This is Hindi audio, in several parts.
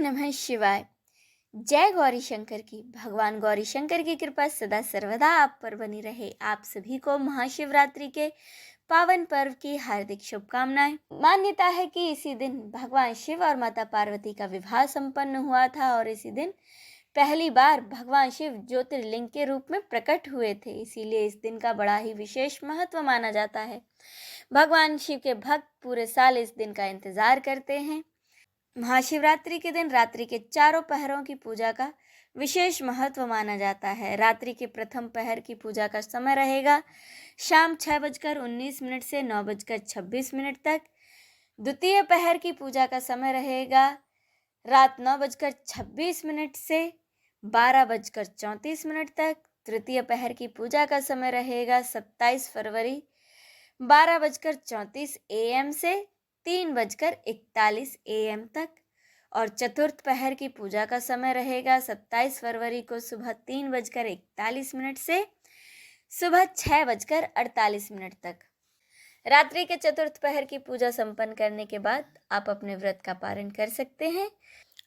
नमः शिवाय। जय गौरी शंकर की। भगवान गौरी शंकर की कृपा सदा सर्वदा आप पर बनी रहे। आप सभी को महाशिवरात्रि के पावन पर्व की हार्दिक शुभकामनाएं। मान्यता है कि इसी दिन भगवान शिव और माता पार्वती का विवाह संपन्न हुआ था और इसी दिन पहली बार भगवान शिव ज्योतिर्लिंग के रूप में प्रकट हुए थे। इसीलिए इस दिन का बड़ा ही विशेष महत्व माना जाता है। भगवान शिव के भक्त पूरे साल इस दिन का इंतजार करते हैं। महाशिवरात्रि के दिन रात्रि के चारों पहरों की पूजा का विशेष महत्व माना जाता है। रात्रि के प्रथम पहर की पूजा का समय रहेगा शाम 6:19 से 9:26 तक। द्वितीय पहर की पूजा का समय रहेगा रात 9:26 से 12:34 तक। तृतीय पहर की पूजा का समय रहेगा 27 फरवरी 12:34 AM से 3:41 AM तक। और चतुर्थ पहर की पूजा का समय रहेगा 27 फरवरी को सुबह 3:41 से सुबह 6:48 तक। रात्रि के चतुर्थ पहर की पूजा संपन्न करने के बाद आप अपने व्रत का पारण कर सकते हैं।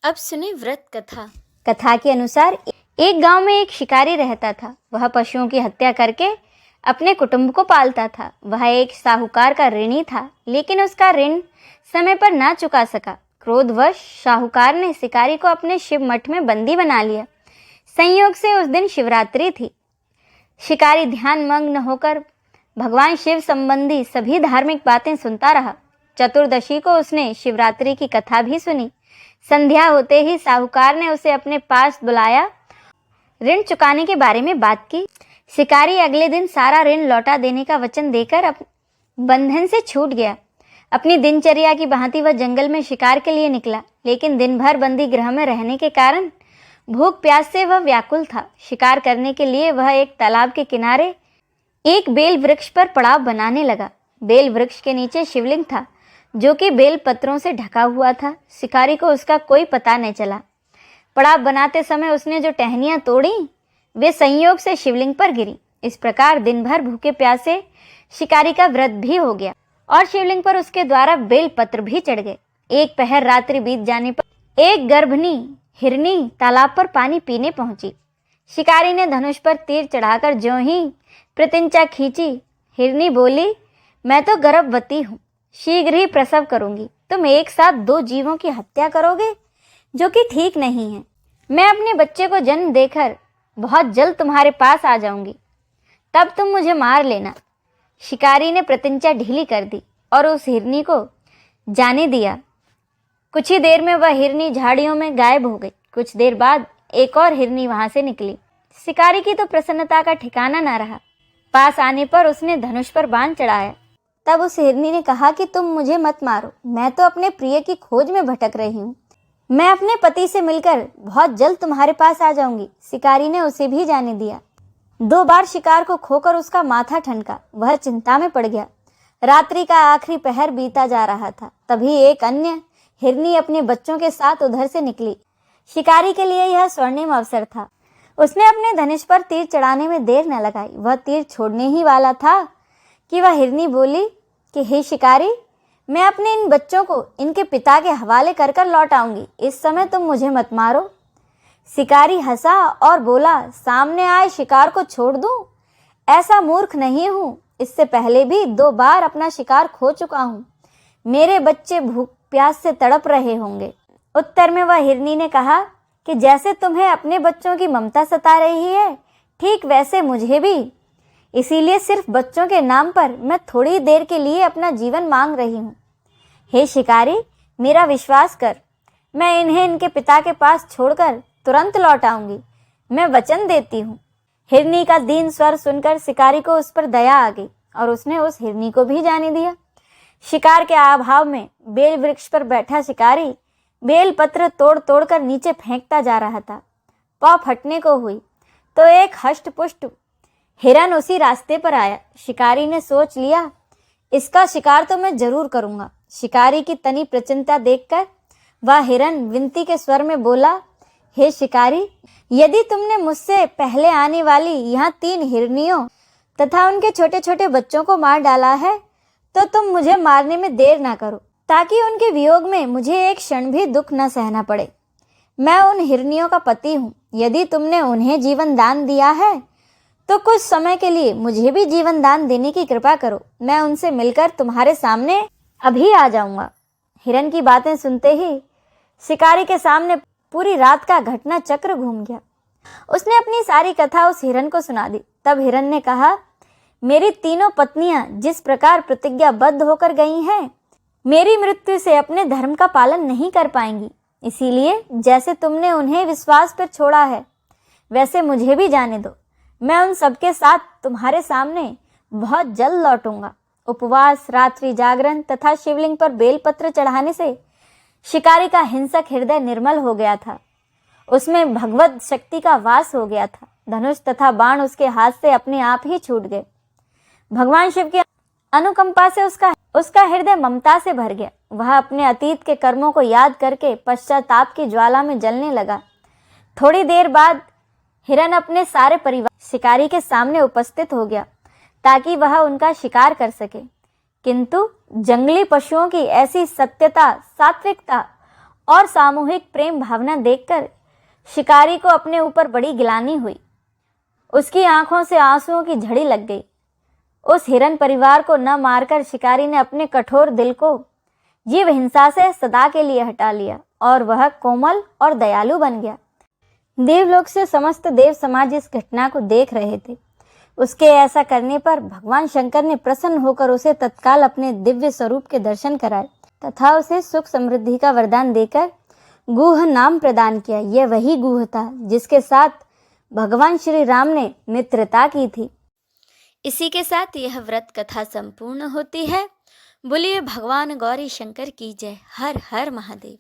अब सुने व्रत कथा। कथा के अनुसार एक गांव में एक शिकारी रहता था। वह पशुओं की हत्या करके अपने कुटुंब को पालता था। वह एक साहूकार का ऋणी था, लेकिन उसका ऋण समय पर ना चुका सका। क्रोधवश साहूकार ने शिकारी को अपने शिव मठ में बंदी बना लिया। संयोग से उस दिन शिवरात्रि थी। शिकारी ध्यान मग्न होकर भगवान शिव संबंधी सभी धार्मिक बातें सुनता रहा। चतुर्दशी को उसने शिवरात्रि की कथा भी सुनी। संध्या होते ही साहूकार ने उसे अपने पास बुलाया, ऋण चुकाने के बारे में बात की। शिकारी अगले दिन सारा ऋण लौटा देने का वचन देकर बंधन से छूट गया। अपनी दिनचर्या की भांति वह जंगल में शिकार के लिए निकला, लेकिन दिन भर बंदी गृह में रहने के कारण भूख प्यास से वह व्याकुल था। शिकार करने के लिए वह एक तालाब के किनारे एक बेल वृक्ष पर पड़ाव बनाने लगा। बेल वृक्ष के नीचे शिवलिंग था, जो कि बेल पत्रों से ढका हुआ था। शिकारी को उसका कोई पता नहीं चला। पड़ाव बनाते समय उसने जो टहनियां तोड़ी वे संयोग से शिवलिंग पर गिरी। इस प्रकार दिन भर भूखे प्यासे शिकारी का व्रत भी हो गया और शिवलिंग पर उसके द्वारा बेल पत्र भी चढ़ गए। एक पहर रात्रि बीत जाने पर एक गर्भनी हिरनी तालाब पर पानी पीने पहुंची। शिकारी ने धनुष पर तीर चढ़ाकर ज्यों ही प्रतिंचा खींची, हिरनी बोली, मैं तो गर्भवती हूँ, शीघ्र ही प्रसव करूंगी। तुम एक साथ 2 जीवों की हत्या करोगे, जो कि ठीक नहीं है। मैं अपने बच्चे को जन्म देकर बहुत जल्द तुम्हारे पास आ जाऊंगी, तब तुम मुझे मार लेना। शिकारी ने प्रतिज्ञा ढीली कर दी और उस हिरनी को जाने दिया। कुछ ही देर में वह हिरनी झाड़ियों में गायब हो गई। कुछ देर बाद एक और हिरनी वहां से निकली। शिकारी की तो प्रसन्नता का ठिकाना न रहा। पास आने पर उसने धनुष पर बाण चढ़ाया। तब उस हिरनी ने कहा कि तुम मुझे मत मारो, मैं तो अपने प्रिय की खोज में भटक रही हूँ। मैं अपने पति से मिलकर बहुत जल्द तुम्हारे पास आ जाऊंगी। शिकारी ने उसे भी जाने दिया। 2 बार शिकार को खोकर उसका माथा ठनका। वह चिंता में पड़ गया। रात्रि का आखिरी पहर बीता जा रहा था। तभी एक अन्य हिरनी अपने बच्चों के साथ उधर से निकली। शिकारी के लिए यह स्वर्णिम अवसर था। उसने अपने धनुष पर तीर चढ़ाने में देर न लगाई। वह तीर छोड़ने ही वाला था कि वह हिरनी बोली कि हे शिकारी, मैं अपने इन बच्चों को इनके पिता के हवाले कर कर लौट आऊंगी। इस समय तुम मुझे मत मारो। शिकारी हंसा और बोला, सामने आए शिकार को छोड़ दूं? ऐसा मूर्ख नहीं हूं। इससे पहले भी 2 बार अपना शिकार खो चुका हूं। मेरे बच्चे भूख प्यास से तड़प रहे होंगे। उत्तर में वह हिरनी ने कहा कि जैसे तुम्हें अपने बच्चों की ममता सता रही है, ठीक वैसे मुझे भी। इसीलिए सिर्फ बच्चों के नाम पर मैं थोड़ी देर के लिए अपना जीवन मांग रही हूँ। हे शिकारी, मेरा विश्वास कर, मैं इन्हें इनके पिता के पास छोड़कर तुरंत लौट आऊंगी। मैं वचन देती हूँ। हिरनी का दीन स्वर सुनकर शिकारी को उस पर दया आ गई और उसने उस हिरनी को भी जाने दिया। शिकार के अभाव में बेल वृक्ष पर बैठा शिकारी बेल पत्र तोड़ तोड़ कर नीचे फेंकता जा रहा था। पाँव फटने को हुई तो एक हष्ट-पुष्ट हिरन उसी रास्ते पर आया। शिकारी ने सोच लिया, इसका शिकार तो मैं जरूर करूंगा। शिकारी की तनी प्रचन्नता देखकर वह हिरन विनती के स्वर में बोला, हे शिकारी, यदि तुमने मुझसे पहले आने वाली यहाँ 3 हिरनियों तथा उनके छोटे छोटे बच्चों को मार डाला है, तो तुम मुझे मारने में देर ना करो, ताकि उनके वियोग में मुझे एक क्षण भी दुख न सहना पड़े। मैं उन हिरनियों का पति हूँ। यदि तुमने उन्हें जीवन दान दिया है तो कुछ समय के लिए मुझे भी जीवन दान देने की कृपा करो। मैं उनसे मिलकर तुम्हारे सामने अभी आ जाऊंगा। हिरन की बातें सुनते ही शिकारी के सामने पूरी रात का घटना चक्र घूम गया। उसने अपनी सारी कथा उस हिरन को सुना दी। तब हिरन ने कहा, मेरी तीनों पत्नियां जिस प्रकार प्रतिज्ञाबद्ध होकर गई हैं, मेरी मृत्यु से अपने धर्म का पालन नहीं कर पाएंगी। इसीलिए जैसे तुमने उन्हें विश्वास पर छोड़ा है, वैसे मुझे भी जाने दो। मैं उन सबके साथ तुम्हारे सामने बहुत जल्द लौटूंगा। उपवास, रात्रि जागरण तथा शिवलिंग पर बेलपत्र चढ़ाने से शिकारी का हिंसक हृदय निर्मल हो गया था। उसमें भगवत शक्ति का वास हो गया था। धनुष तथा बाण उसके हाथ से अपने आप ही छूट गए। भगवान शिव की अनुकंपा से उसका हृदय ममता से भर गया। वह अपने अतीत के कर्मों को याद करके पश्चाताप की ज्वाला में जलने लगा। थोड़ी देर बाद हिरन अपने सारे परिवार शिकारी के सामने उपस्थित हो गया ताकि वह उनका शिकार कर सके। किंतु जंगली पशुओं की ऐसी सत्यता, सात्विकता और सामूहिक प्रेम भावना देखकर शिकारी को अपने ऊपर बड़ी गिलानी हुई। उसकी आंखों से आंसुओं की झड़ी लग गई। उस हिरन परिवार को न मारकर शिकारी ने अपने कठोर दिल को जीव हिंसा से सदा के लिए हटा लिया और वह कोमल और दयालु बन गया। देवलोक से समस्त देव समाज इस घटना को देख रहे थे। उसके ऐसा करने पर भगवान शंकर ने प्रसन्न होकर उसे तत्काल अपने दिव्य स्वरूप के दर्शन कराए तथा उसे सुख समृद्धि का वरदान देकर गुह नाम प्रदान किया। यह वही गुह था जिसके साथ भगवान श्री राम ने मित्रता की थी। इसी के साथ यह व्रत कथा संपूर्ण होती है। बोलिए भगवान गौरी शंकर की जय। हर हर महादेव।